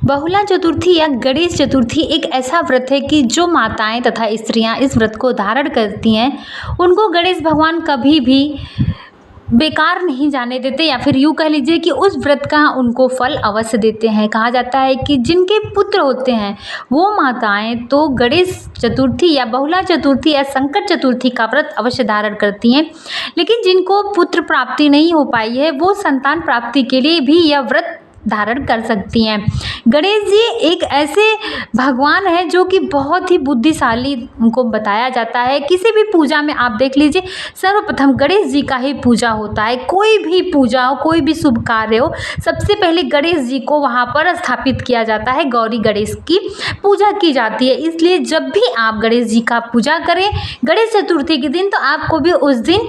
बहुला चतुर्थी या गणेश चतुर्थी एक ऐसा व्रत है कि जो माताएं तथा स्त्रियां इस व्रत को धारण करती हैं उनको गणेश भगवान कभी भी बेकार नहीं जाने देते, या फिर यूँ कह लीजिए कि उस व्रत का उनको फल अवश्य देते हैं। कहा जाता है कि जिनके पुत्र होते हैं वो माताएं तो गणेश चतुर्थी या बहुला चतुर्थी या संकट चतुर्थी का व्रत अवश्य धारण करती हैं, लेकिन जिनको पुत्र प्राप्ति नहीं हो पाई है वो संतान प्राप्ति के लिए भी यह व्रत धारण कर सकती हैं। गणेश जी एक ऐसे भगवान है जो कि बहुत ही बुद्धिशाली उनको बताया जाता है। किसी भी पूजा में आप देख लीजिए, सर्वप्रथम गणेश जी का ही पूजा होता है। कोई भी पूजा हो, कोई भी शुभ कार्य हो, सबसे पहले गणेश जी को वहाँ पर स्थापित किया जाता है, गौरी गणेश की पूजा की जाती है। इसलिए जब भी आप गणेश जी का पूजा करें गणेश चतुर्थी के दिन, तो आपको भी उस दिन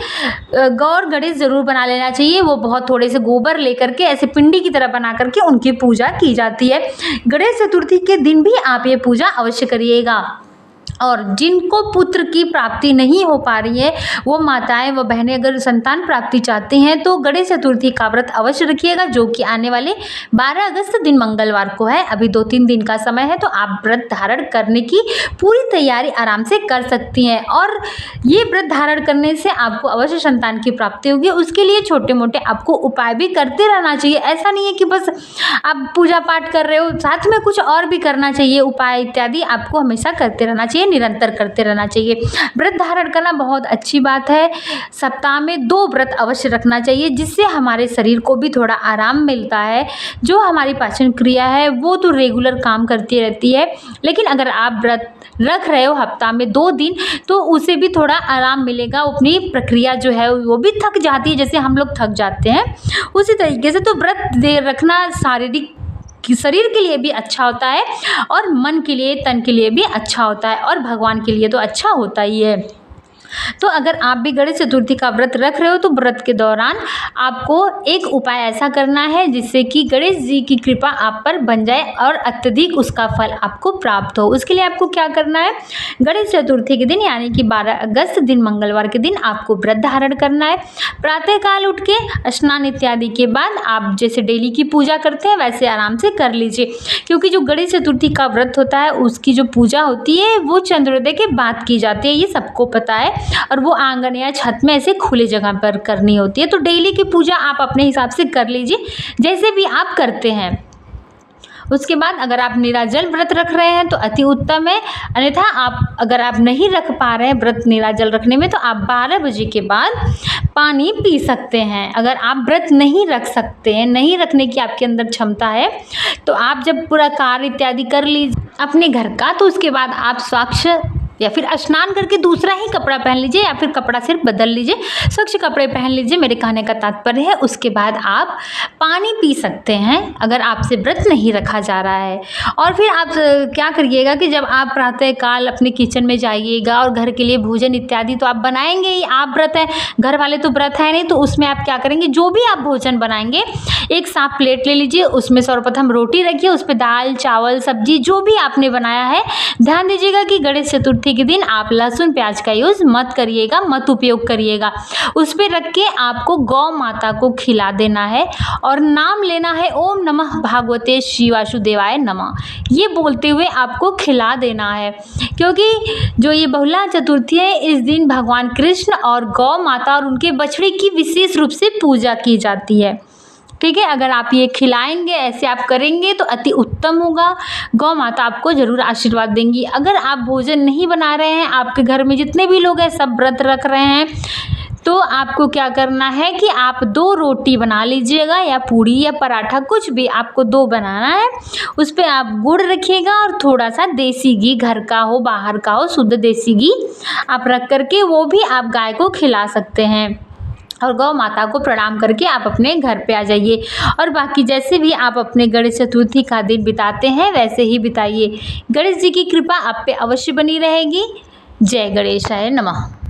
गौर गणेश ज़रूर बना लेना चाहिए। वो बहुत थोड़े से गोबर लेकर के ऐसे पिंडी की तरह बना करके उनकी पूजा की जाती है। गणेश चतुर्थी के दिन भी आप ये पूजा अवश्य करिएगा। और जिनको पुत्र की प्राप्ति नहीं हो पा रही है वो माताएं व बहनें अगर संतान प्राप्ति चाहती हैं तो गणेश चतुर्थी का व्रत अवश्य रखिएगा, जो कि आने वाले 12 अगस्त दिन मंगलवार को है। अभी 2-3 दिन का समय है, तो आप व्रत धारण करने की पूरी तैयारी आराम से कर सकती हैं। और ये व्रत धारण करने से आपको अवश्य संतान की प्राप्ति होगी। उसके लिए छोटे मोटे आपको उपाय भी करते रहना चाहिए। ऐसा नहीं है कि बस आप पूजा पाठ कर रहे हो, साथ में कुछ और भी करना चाहिए। उपाय इत्यादि आपको हमेशा करते रहना चाहिए, निरंतर करते रहना चाहिए। व्रत धारण करना बहुत अच्छी बात है। सप्ताह में 2 व्रत अवश्य रखना चाहिए, जिससे हमारे शरीर को भी थोड़ा आराम मिलता है। जो हमारी पाचन क्रिया है वो तो रेगुलर काम करती रहती है, लेकिन अगर आप व्रत रख रहे हो हफ्ता में 2 दिन तो उसे भी थोड़ा आराम मिलेगा। अपनी प्रक्रिया जो है वो भी थक जाती है, जैसे हम लोग थक जाते हैं उसी तरीके से। तो व्रत रखना शारीरिक कि शरीर के लिए भी अच्छा होता है और मन के लिए, तन के लिए भी अच्छा होता है, और भगवान के लिए तो अच्छा होता ही है। तो अगर आप भी गणेश चतुर्थी का व्रत रख रहे हो तो व्रत के दौरान आपको एक उपाय ऐसा करना है जिससे कि गणेश जी की कृपा आप पर बन जाए और अत्यधिक उसका फल आपको प्राप्त हो। उसके लिए आपको क्या करना है, गणेश चतुर्थी के दिन यानी कि 12 अगस्त दिन मंगलवार के दिन आपको व्रत धारण करना है। प्रातःकाल उठ के स्नान इत्यादि के बाद आप जैसे डेली की पूजा करते हैं वैसे आराम से कर लीजिए, क्योंकि जो गणेश चतुर्थी का व्रत होता है उसकी जो पूजा होती है वो चंद्रोदय के बाद की जाती है, ये सबको पता है। और वो आंगन या छत में ऐसे खुले जगह पर करनी होती है। तो डेली की पूजा आप अपने हिसाब से कर लीजिए, जैसे भी आप करते हैं। उसके बाद अगर आप निराजल व्रत रख रहे हैं तो अति उत्तम है, अन्यथा आप अगर आप नहीं रख पा रहे हैं व्रत निराजल रखने में तो आप 12 बजे के बाद पानी पी सकते हैं। अगर आप व्रत नहीं रख सकते हैं, नहीं रखने की आपके अंदर क्षमता है, तो आप जब पूरा कार्य इत्यादि कर लीजिए अपने घर का, तो उसके बाद आप स्वच्छ या फिर स्नान करके दूसरा ही कपड़ा पहन लीजिए, या फिर कपड़ा सिर्फ बदल लीजिए, स्वच्छ कपड़े पहन लीजिए, मेरे कहने का तात्पर्य है। उसके बाद आप पानी पी सकते हैं अगर आपसे व्रत नहीं रखा जा रहा है। और फिर आप क्या करिएगा कि जब आप प्रातःकाल अपने किचन में जाइएगा और घर के लिए भोजन इत्यादि तो आप बनाएंगे ही, आप व्रत है, घर वाले तो व्रत है नहीं, तो उसमें आप क्या करेंगे, जो भी आप भोजन बनाएंगे एक साफ प्लेट ले लीजिए, उसमें सर्वप्रथम रोटी रखिए, उस पर दाल चावल सब्जी जो भी आपने बनाया है। ध्यान दीजिएगा कि गणेश चतुर्थी के दिन आप लहसुन प्याज का यूज मत करिएगा, मत उपयोग करिएगा। उस पे रख के आपको गौ माता को खिला देना है और नाम लेना है ओम नमः भागवते श्री वासुदेवाय नमः, ये बोलते हुए आपको खिला देना है। क्योंकि जो ये बहुला चतुर्थी है इस दिन भगवान कृष्ण और गौ माता और उनके बछड़े की विशेष रूप से पूजा की जाती है। ठीक है, अगर आप ये खिलाएंगे, ऐसे आप करेंगे तो अति उत्तम होगा। गौ माता आपको जरूर आशीर्वाद देंगी। अगर आप भोजन नहीं बना रहे हैं, आपके घर में जितने भी लोग हैं सब व्रत रख रहे हैं, तो आपको क्या करना है कि आप 2 रोटी बना लीजिएगा, या पूड़ी या पराठा, कुछ भी आपको 2 बनाना है। उस पर आप गुड़ रखिएगा और थोड़ा सा देसी घी, घर का हो बाहर का हो, शुद्ध देसी घी आप रख करके वो भी आप गाय को खिला सकते हैं। और गौ माता को प्रणाम करके आप अपने घर पे आ जाइए। और बाकी जैसे भी आप अपने गणेश चतुर्थी का दिन बिताते हैं वैसे ही बिताइए। गणेश जी की कृपा आप पे अवश्य बनी रहेगी। जय गणेशाय नमः।